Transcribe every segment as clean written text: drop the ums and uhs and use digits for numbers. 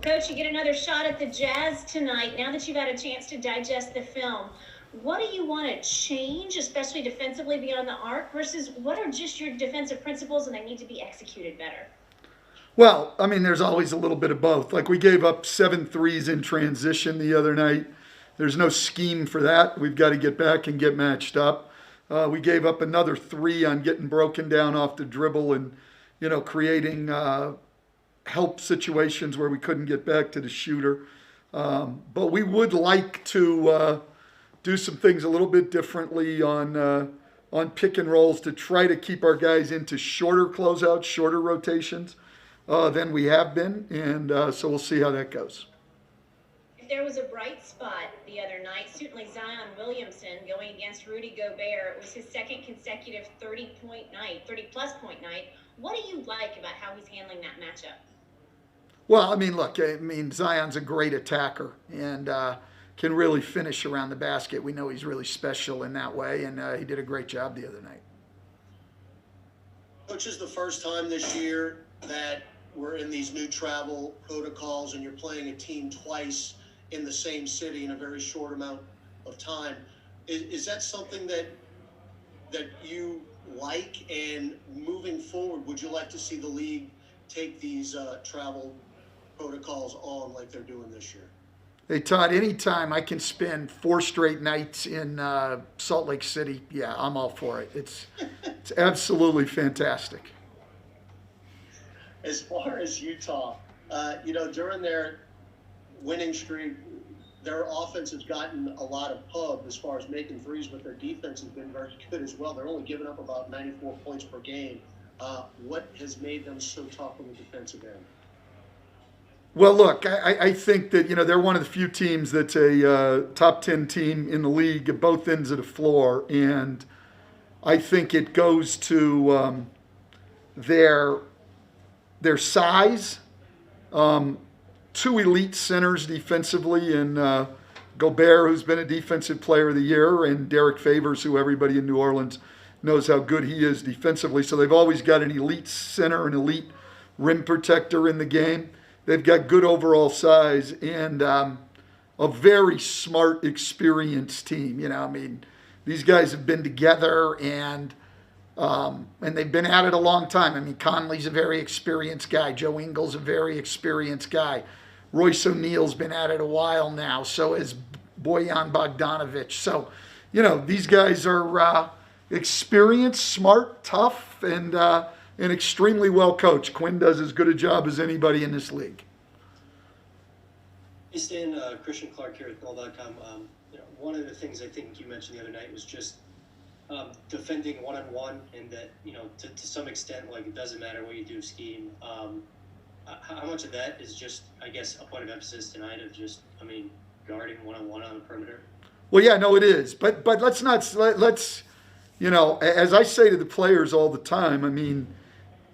Coach, you get another shot at the Jazz tonight. Now that you've had a chance to digest the film, what do you want to change, especially defensively beyond the arc, versus what are just your defensive principles and they need to be executed better? Well, I mean, there's always a little bit of both. Like we gave up 7 threes in transition the other night. There's no scheme for that. We've got to get back and get matched up. We gave up another 3 on getting broken down off the dribble and, creating help situations where we couldn't get back to the shooter. But we would like to do some things a little bit differently on pick and rolls to try to keep our guys into shorter closeouts, shorter rotations than we have been. And so we'll see how that goes. If there was a bright spot the other night, certainly Zion Williamson going against Rudy Gobert. It was his second consecutive 30-plus point night. What do you like about how he's handling that matchup? Well, look, Zion's a great attacker and can really finish around the basket. We know he's really special in that way, and he did a great job the other night. Coach, is the first time this year that we're in these new travel protocols and you're playing a team twice in the same city in a very short amount of time. Is that something that you like? And moving forward, would you like to see the league take these travel protocols on like they're doing this year? Hey, Todd, anytime I can spend 4 straight nights in Salt Lake City, yeah, I'm all for it. It's absolutely fantastic. As far as Utah, during their winning streak, their offense has gotten a lot of pub as far as making threes, but their defense has been very good as well. They're only giving up about 94 points per game. What has made them so tough on the defensive end? Well, look, I think that, they're one of the few teams that's a top 10 team in the league at both ends of the floor. And I think it goes to their size, 2 elite centers defensively, and Gobert, who's been a defensive player of the year, and Derek Favors, who everybody in New Orleans knows how good he is defensively. So they've always got an elite center, an elite rim protector in the game. They've got good overall size and a very smart, experienced team. These guys have been together and they've been at it a long time. Conley's a very experienced guy. Joe Ingles a very experienced guy. Royce O'Neal's been at it a while now. So is Bojan Bogdanovic. So, these guys are experienced, smart, tough, and extremely well coached. Quinn does as good a job as anybody in this league. Hey Stan, Christian Clark here at Goal.com. One of the things I think you mentioned the other night was just defending one-on-one, and that, to some extent, like, it doesn't matter what you do scheme. How much of that is just, I guess, a point of emphasis tonight of just, guarding one-on-one on the perimeter? Well, yeah, no, it is. But let's, as I say to the players all the time,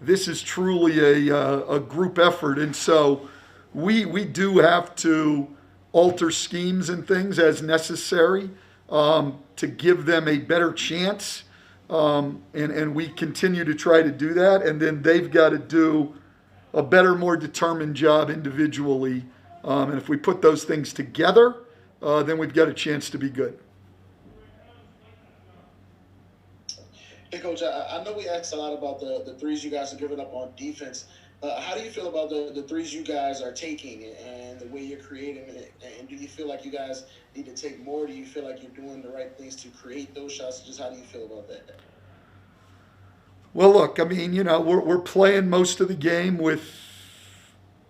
this is truly a group effort. And so we do have to alter schemes and things as necessary to give them a better chance. And we continue to try to do that. And then they've got to do a better, more determined job individually. And if we put those things together, then we've got a chance to be good. Hey, Coach, I know we asked a lot about the threes you guys are giving up on defense. How do you feel about the threes you guys are taking and the way you're creating it? And do you feel like you guys need to take more? Do you feel like you're doing the right things to create those shots? Just how do you feel about that? Well, look, we're playing most of the game with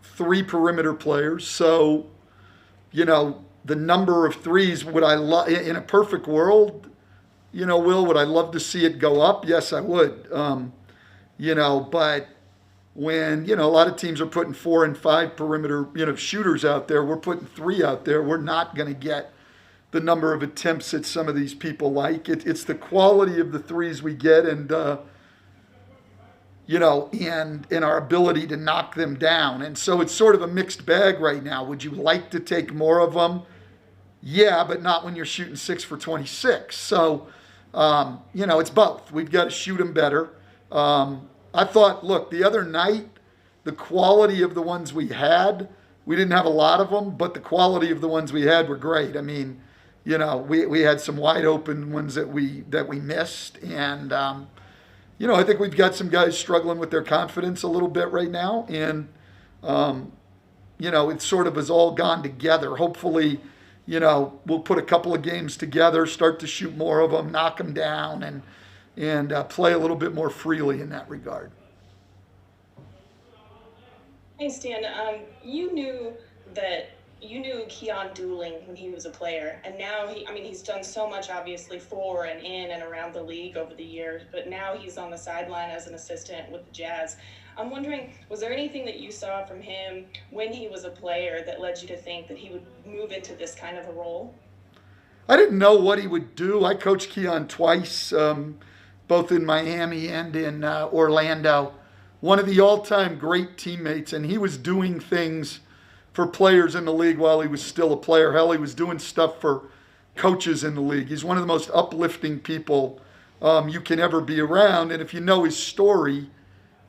3 perimeter players. So, the number of threes, would I in a perfect world, Will, would I love to see it go up? Yes, I would. But when, a lot of teams are putting 4 and 5 perimeter, shooters out there, we're putting 3 out there. We're not going to get the number of attempts that some of these people like. It's the quality of the threes we get and our ability to knock them down. And so it's sort of a mixed bag right now. Would you like to take more of them? Yeah, but not when you're shooting 6 for 26. So, it's both. We've got to shoot them better. I thought, look, the other night, the quality of the ones we had we didn't have a lot of them, but the quality of the ones we had were great. I mean, you know, we had some wide open ones that we missed, and you know, I think we've got some guys struggling with their confidence a little bit right now, and you know, it sort of has all gone together. Hopefully, you know, we'll put a couple of games together, start to shoot more of them, knock them down, and play a little bit more freely in that regard. Hey Stan, you knew Keon Dooling when he was a player, and now he's done so much obviously for and in and around the league over the years, but now he's on the sideline as an assistant with the Jazz. I'm wondering, was there anything that you saw from him when he was a player that led you to think that he would move into this kind of a role? I didn't know what he would do. I coached Keon twice, both in Miami and in Orlando. One of the all-time great teammates, and he was doing things for players in the league while he was still a player. Hell, he was doing stuff for coaches in the league. He's one of the most uplifting people you can ever be around. And if you know his story,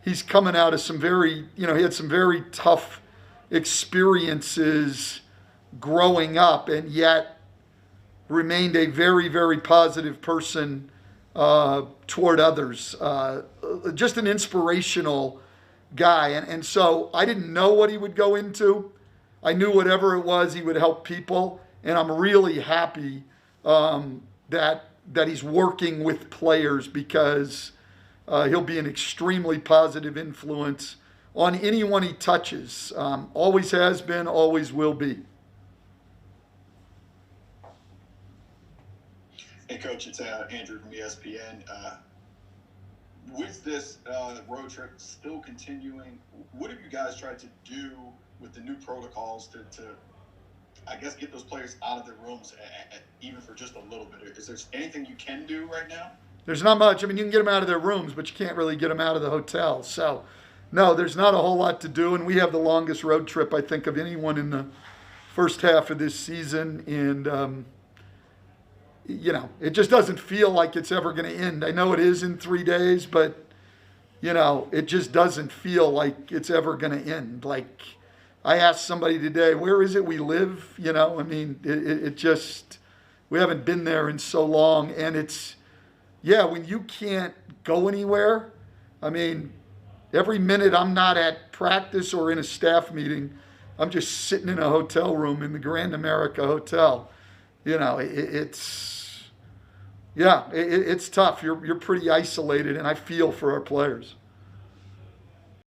he's coming out of some very, you know, he had some very tough experiences growing up, and yet remained a very, very positive person toward others. Just an inspirational guy. And so I didn't know what he would go into. I knew whatever it was, he would help people. And I'm really happy that he's working with players, because he'll be an extremely positive influence on anyone he touches. Always has been, always will be. Hey, Coach, it's Andrew from ESPN. With this road trip still continuing, what have you guys tried to do with the new protocols to I guess, get those players out of their rooms, even for just a little bit? Is there anything you can do right now? There's not much. I mean, you can get them out of their rooms, but you can't really get them out of the hotel. So, no, there's not a whole lot to do, and we have the longest road trip, I think, of anyone in the first half of this season, and you know, it just doesn't feel like it's ever going to end. I know it is in 3 days, but, you know, it just doesn't feel like it's ever going to end. Like, I asked somebody today, where is it we live? You know, I mean, it just, we haven't been there in so long. And it's, yeah, when you can't go anywhere, I mean, every minute I'm not at practice or in a staff meeting, I'm just sitting in a hotel room in the Grand America Hotel. You know, it's tough. You're pretty isolated, and I feel for our players.